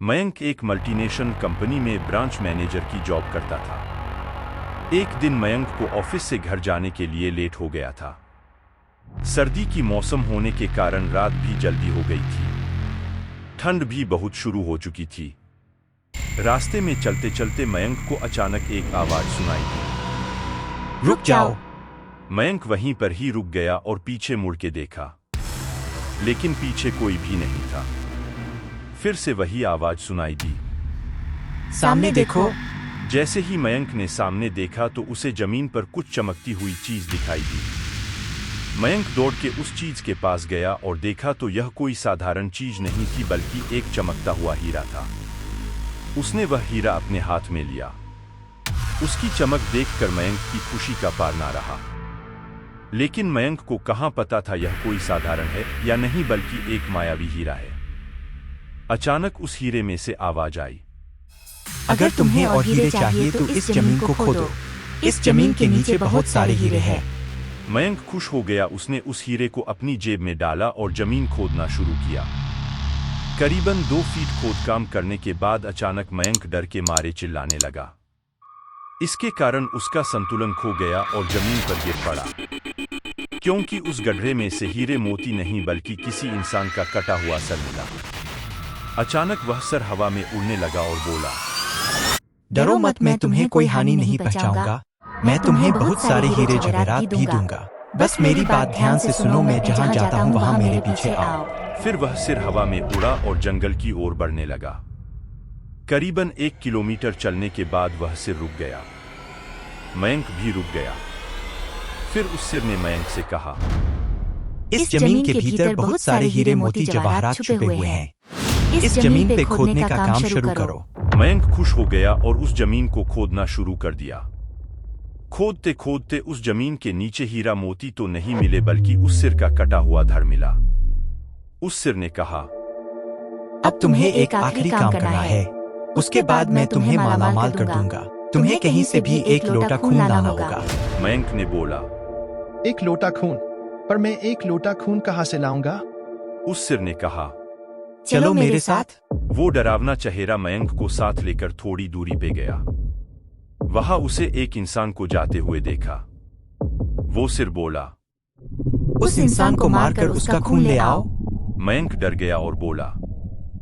मयंक एक multinational company में branch manager की जॉब करता था। एक दिन मयंक को ऑफिस से घर जाने के लिए लेट हो गया था। सर्दी की मौसम होने के कारण रात भी जल्दी हो गई थी। ठंड भी बहुत शुरू हो चुकी थी। रास्ते में चलते चलते मयंक को अचानक एक आवाज सुनाई दी, रुक जाओ। मयंक वहीं पर ही रुक गया और पीछे मुड़ के देखा, लेकिन पीछे कोई भी नहीं था। फिर से वही आवाज सुनाई दी, सामने देखो। जैसे ही मयंक ने सामने देखा तो उसे जमीन पर कुछ चमकती हुई चीज दिखाई दी। मयंक दौड़ के उस चीज के पास गया और देखा तो यह कोई साधारण चीज नहीं थी बल्कि एक चमकता हुआ हीरा था। उसने वह हीरा अपने हाथ में लिया। उसकी चमक देखकर मयंक की खुशी का पार ना रहा। लेकिन मयंक को कहां पता था यह कोई साधारण है या नहीं बल्कि एक मायावी हीरा है। अचानक उस हीरे में से आवाज आई, अगर तुम्हें और हीरे चाहिए तो इस जमीन को खोदो। इस जमीन के नीचे बहुत सारे हीरे हैं। मयंक खुश हो गया। उसने उस हीरे को अपनी जेब में डाला और जमीन खोदना शुरू किया। करीबन 2 फीट खोदकाम करने के बाद अचानक मयंक डर के मारे चिल्लाने लगा। इसके कारण उसका संतुलन खो गया और जमीन पर गिर पड़ा, क्योंकि उस गड्ढे में से हीरे मोती नहीं बल्कि किसी इंसान का कटा हुआ सर मिला। अचानक वह सर हवा में उड़ने लगा और बोला, डरो मत, मैं तुम्हें कोई हानि नहीं पहुंचाऊंगा। मैं तुम्हें बहुत सारे हीरे जवाहरात भी दूंगा। बस मेरी बात ध्यान से सुनो, मैं जहां जाता हूं वहां मेरे पीछे आओ। फिर वह सिर हवा में उड़ा और जंगल की ओर बढ़ने लगा। करीबन 1 किलोमीटर चलने के बाद वह सिर रुक गया। मयंक भी रुक गया। फिर उस सिर ने मयंक से कहा, इस जमीन के भीतर बहुत सारे हीरे मोती जवाहरात छुपे हुए हैं। इस जमीन पे खोदने का काम शुरू करो। मयंक खुश हो गया और उस जमीन को खोदना शुरू कर दिया। खोदते खोदते उस जमीन के नीचे हीरा मोती तो नहीं मिले बल्कि उस सिर का कटा हुआ धड़ मिला। उस सिर ने कहा, अब तुम्हें एक आखिरी काम करना है, उसके बाद मैं तुम्हें मालामाल कर दूंगा। तुम्हें कहीं से भी एक लोटा खून लाना होगा। मयंक ने बोला, एक लोटा खून? पर मैं एक लोटा खून कहां से लाऊंगा? उस सिर ने कहा, चलो मेरे साथ। वो डरावना चेहरा मयंक को साथ लेकर थोड़ी दूरी पे गया। वहां उसे एक इंसान को जाते हुए देखा। वो सिर बोला, उस इंसान को मारकर उसका खून ले आओ। मयंक डर गया और बोला,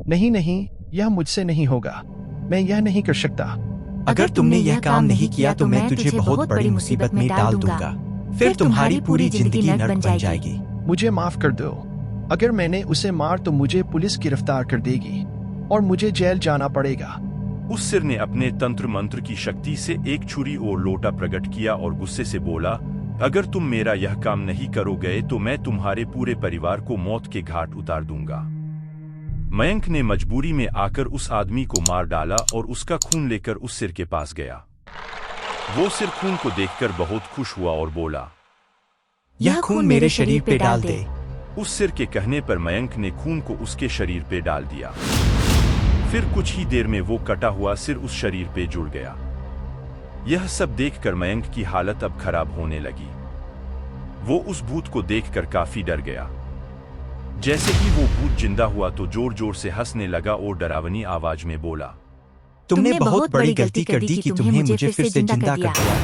नहीं नहीं, यह मुझसे नहीं होगा। मैं यह नहीं कर सकता। अगर तुमने यह काम नहीं किया तो मैं तुझे बहुत बड़ी मुसीबत में डाल दूंगा। फिर तुम्हारी पूरी जिंदगी नर्क बन जाएगी। मुझे माफ कर दो। अगर मैंने उसे मार तो मुझे पुलिस गिरफ्तार कर देगी और मुझे जेल जाना पड़ेगा। उस सिर ने अपने तंत्र मंत्र की शक्ति से एक छुरी और लोटा प्रकट किया और गुस्से से बोला, अगर तुम मेरा यह काम नहीं करोगे तो मैं तुम्हारे पूरे परिवार को मौत के घाट उतार दूंगा। मयंक ने मजबूरी में आकर उस आदमी को मार डाला और उसका खून लेकर उस सिर के पास गया। वो सिर खून को देखकर बहुत खुश हुआ और बोला, यह खून मेरे शरीर पे डाल दे। उस सिर के कहने पर मयंक ने खून को उसके शरीर पे डाल दिया। फिर कुछ ही देर में वो कटा हुआ सिर उस शरीर पे जुड़ गया। यह सब देखकर मयंक की हालत अब खराब होने लगी। वो उस भूत को देखकर काफी डर गया। जैसे ही वो भूत जिंदा हुआ तो जोर जोर से हंसने लगा और डरावनी आवाज में बोला, तुमने बहुत बड़ी गलती कर दी कि तुम्हें मुझे फिर से जिंदा कर दिया।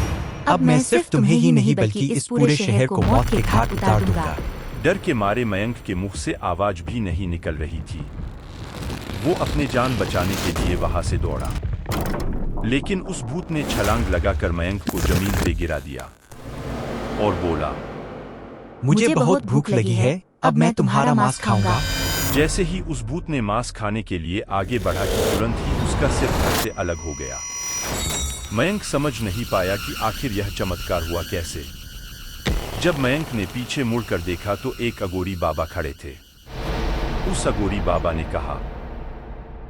अब मैं सिर्फ तुम्हें ही नहीं बल्कि इस पूरे शहर को मौत के घाट उतार दूंगा। डर के मारे मयंक के मुख से आवाज भी नहीं निकल रही थी। वो अपने जान बचाने के लिए वहां से दौड़ा, लेकिन उस भूत ने छलांग लगाकर मयंक को जमीन पे गिरा दिया और बोला, मुझे बहुत भूख लगी है, अब मैं तुम्हारा मांस खाऊंगा। जैसे ही उस भूत ने मांस खाने के लिए आगे बढ़ा कि तुरंत ही उसका सिर धड़ से अलग हो गया। मयंक समझ नहीं पाया कि आखिर यह चमत्कार हुआ कैसे। जब मयंक ने पीछे मुड़कर देखा तो एक अघोरी बाबा खड़े थे। उस अघोरी बाबा ने कहा,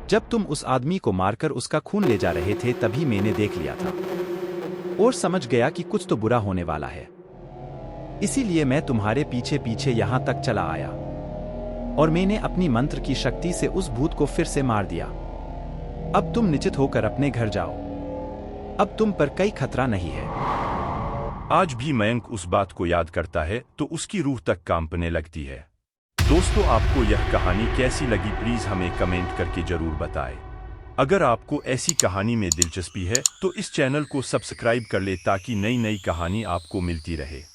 जब तुम उस आदमी को मारकर उसका खून ले जा रहे थे तभी मैंने देख लिया था और समझ गया कि कुछ तो बुरा होने वाला है। इसीलिए मैं तुम्हारे पीछे पीछे यहां तक चला आया और मैंने अपनी मंत्र की शक्ति से उस भूत को फिर से मार दिया। अब तुम निश्चित होकर अपने घर जाओ। अब तुम पर कोई खतरा नहीं है। आज भी मयंक उस बात को याद करता है तो उसकी रूह तक कांपने लगती है। दोस्तों, आपको यह कहानी कैसी लगी प्लीज हमें कमेंट करके जरूर बताएं। अगर आपको ऐसी कहानी में दिलचस्पी है तो इस चैनल को सब्सक्राइब कर ले ताकि नई नई कहानी आपको मिलती रहे।